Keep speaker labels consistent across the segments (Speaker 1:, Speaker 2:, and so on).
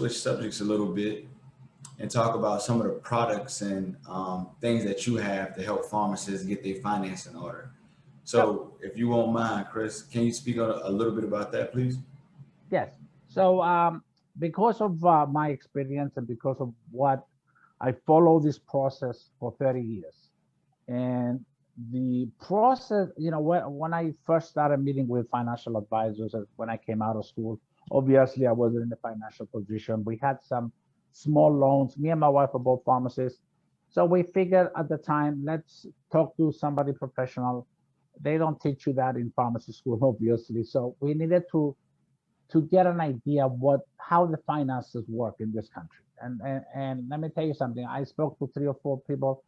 Speaker 1: switch subjects a little bit and talk about some of the products and things that you have to help pharmacists get their finance in order.
Speaker 2: Yep.
Speaker 1: So, if you won't mind, Chris, can you speak a little bit about that, please?
Speaker 2: Yes. So because of my experience and because of what I follow this process for 30 years, and the process, when I first started meeting with financial advisors when I came out of school, obviously I wasn't in a financial position. We had some small loans. Me and my wife are both pharmacists. So we figured at the time, let's talk to somebody professional. They don't teach you that in pharmacy school, obviously. So we needed to get an idea of how the finances work in this country. And let me tell you something. I spoke to 3 or 4 people,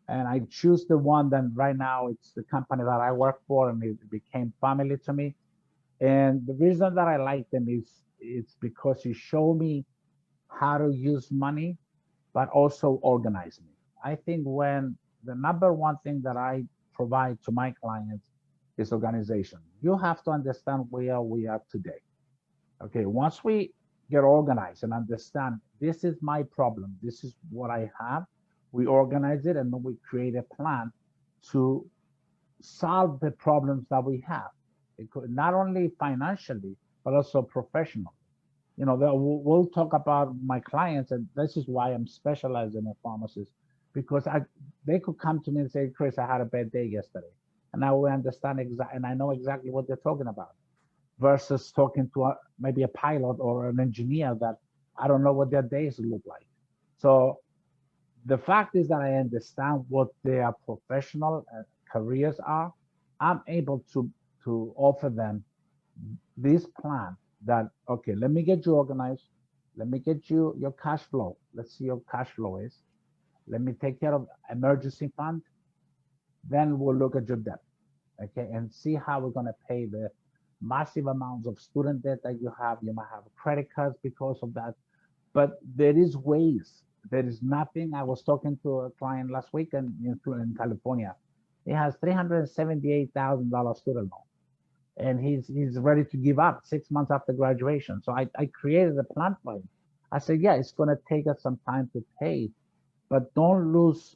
Speaker 2: and I choose the one that right now it's the company that I work for, and it became family to me. And the reason that I like them is it's because you show me how to use money, but also organize me. I think when the number one thing that I provide to my clients is organization. You have to understand where we are today. Okay, once we get organized and understand this is my problem, this is what I have, we organize it and then we create a plan to solve the problems that we have. It could, not only financially, but also professional. We'll talk about my clients, and this is why I'm specialized in a pharmacist, because they could come to me and say, Chris, I had a bad day yesterday. And I will understand and I know exactly what they're talking about versus talking to maybe a pilot or an engineer that I don't know what their days look like. So the fact is that I understand what their professional careers are. I'm able to offer them this plan that, okay, let me get you organized. Let me get you your cash flow. Let's see your cash flow is. Let me take care of emergency fund. Then we'll look at your debt, okay, and see how we're going to pay the massive amounts of student debt that you have. You might have credit cards because of that, but there is ways. There is nothing. I was talking to a client last week in California. He has $378,000 student loan, and he's ready to give up 6 months after graduation. So I created a plan for him. I said, yeah, it's going to take us some time to pay, but don't lose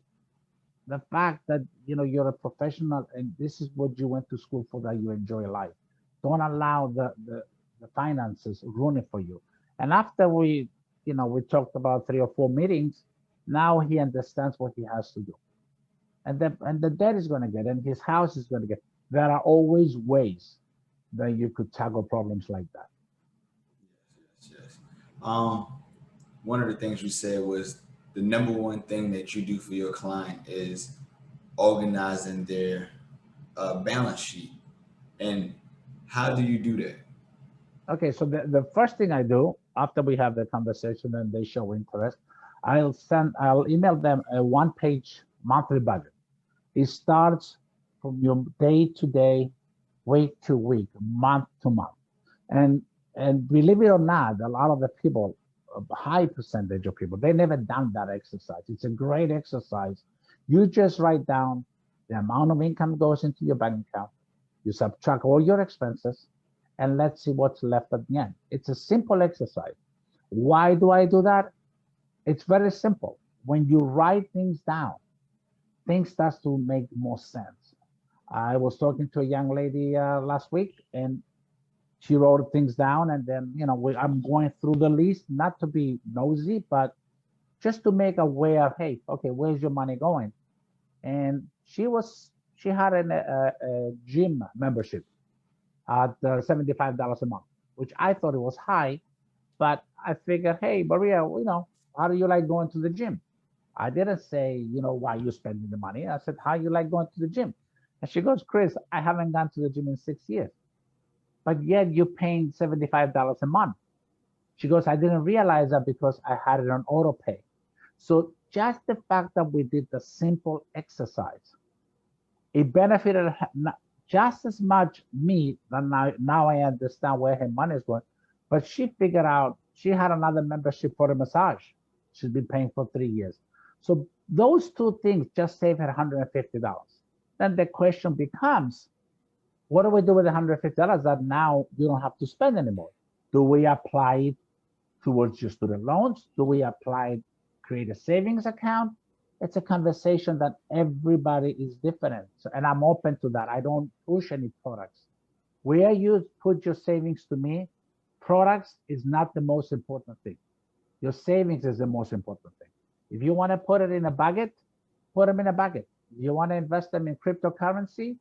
Speaker 2: the fact that you're a professional and this is what you went to school for, that you enjoy life. Don't allow the finances ruin it for you. And after we talked about 3 or 4 meetings, now he understands what he has to do. And the debt is going to get, and his house is going to get. There are always ways that you could tackle problems like that.
Speaker 1: Yes, yes, yes. Um, One of the things you said was the number one thing that you do for your client is organizing their balance sheet. And how do you do that?
Speaker 2: Okay, so the first thing I do after we have the conversation and they show interest, I'll email them a 1-page monthly budget. It starts from your day to day, week to week, month to month. And and believe it or not, a lot of the people, a high percentage of people, they never done that exercise. It's a great exercise. You just write down the amount of income goes into your bank account. You subtract all your expenses, and let's see what's left at the end. It's a simple exercise. Why do I do that? It's very simple. When you write things down, things start to make more sense. I was talking to a young lady last week, and she wrote things down, and then I'm going through the list, not to be nosy, but just to make aware. Hey, okay, where's your money going? And she had a gym membership at $75 a month, which I thought it was high, but I figured, hey, Maria, how do you like going to the gym? I didn't say, why you spending the money. I said, how you like going to the gym? And she goes, Chris, I haven't gone to the gym in 6 years, but yet you're paying $75 a month. She goes, I didn't realize that because I had it on auto pay. So just the fact that we did the simple exercise, it benefited just as much me. Than now I understand where her money is going. But she figured out she had another membership for a massage. She's been paying for 3 years. So those two things just saved her $150. Then the question becomes, what do we do with the $150 that now you don't have to spend anymore? Do we apply it towards your student loans? Do we apply, create a savings account? It's a conversation that everybody is different. So, and I'm open to that. I don't push any products. Where you put your savings to me, products is not the most important thing. Your savings is the most important thing. If you want to put it in a bucket, put them in a bucket. If you want to invest them in cryptocurrency,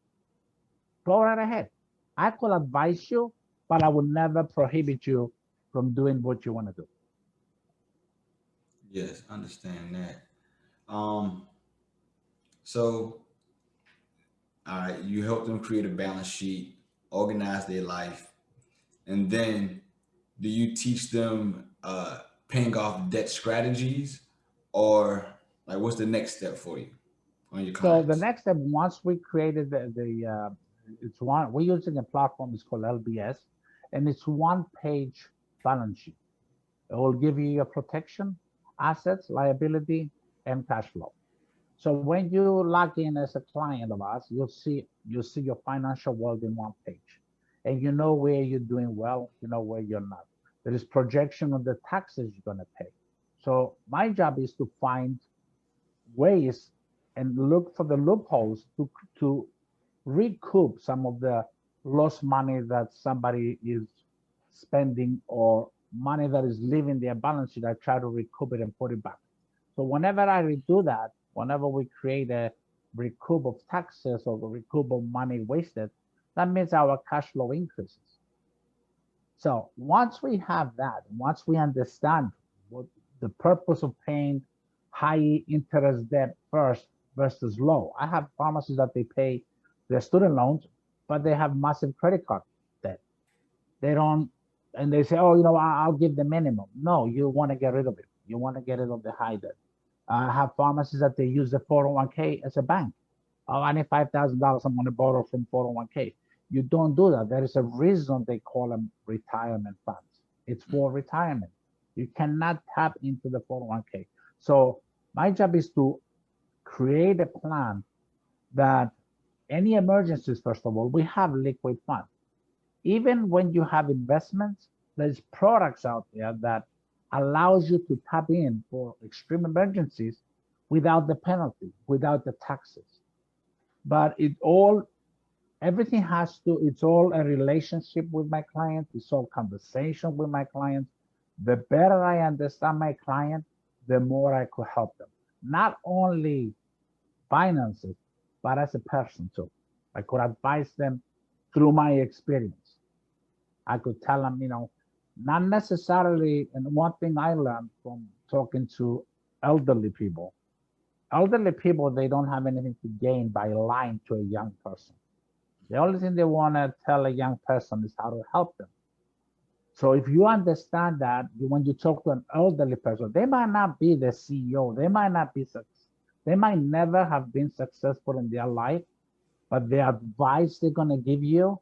Speaker 2: go right ahead. I could advise you, but I would never prohibit you from doing what you want to do.
Speaker 1: Yes, understand that. Um, so all right, you help them create a balance sheet, organize their life, and then do you teach them paying off debt strategies, or like what's the next step for you on your
Speaker 2: So the
Speaker 1: clients?
Speaker 2: next step, once we created it's one, we're using a platform, it's called LBS, and it's one page balance sheet. It will give you your protection, assets, liability, and cash flow. So when you log in as a client of ours, you'll see your financial world in one page, and you know where you're doing well, you know where you're not. There is projection of the taxes you're going to pay. So my job is to find ways and look for the loopholes to recoup some of the lost money that somebody is spending or money that is leaving their balance sheet. I try to recoup it and put it back. So whenever I redo that, whenever we create a recoup of taxes or a recoup of money wasted, that means our cash flow increases. So once we have that, once we understand what the purpose of paying high interest debt first versus low, I have pharmacies that they pay their student loans, but they have massive credit card debt. They don't, and they say, oh, I'll give the minimum. No, you want to get rid of it. You want to get rid of the high debt. I have pharmacies that they use the 401k as a bank. Oh, I need $5,000. I'm going to borrow from 401k. You don't do that. There is a reason they call them retirement funds. It's for retirement. You cannot tap into the 401k. So my job is to create a plan that any emergencies, first of all, we have liquid funds. Even when you have investments, there's products out there that allows you to tap in for extreme emergencies without the penalty, without the taxes. But everything it's all a relationship with my client. It's all conversation with my clients. The better I understand my client, the more I could help them. Not only finances, but as a person too. I could advise them through my experience. I could tell them, not necessarily, and one thing I learned from talking to elderly people, they don't have anything to gain by lying to a young person. The only thing they want to tell a young person is how to help them. So if you understand that, when you talk to an elderly person, they might not be the CEO, they might never have been successful in their life, but the advice they're going to give you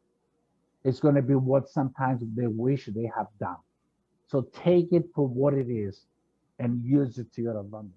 Speaker 2: is going to be what sometimes they wish they have done. So take it for what it is and use it to your advantage.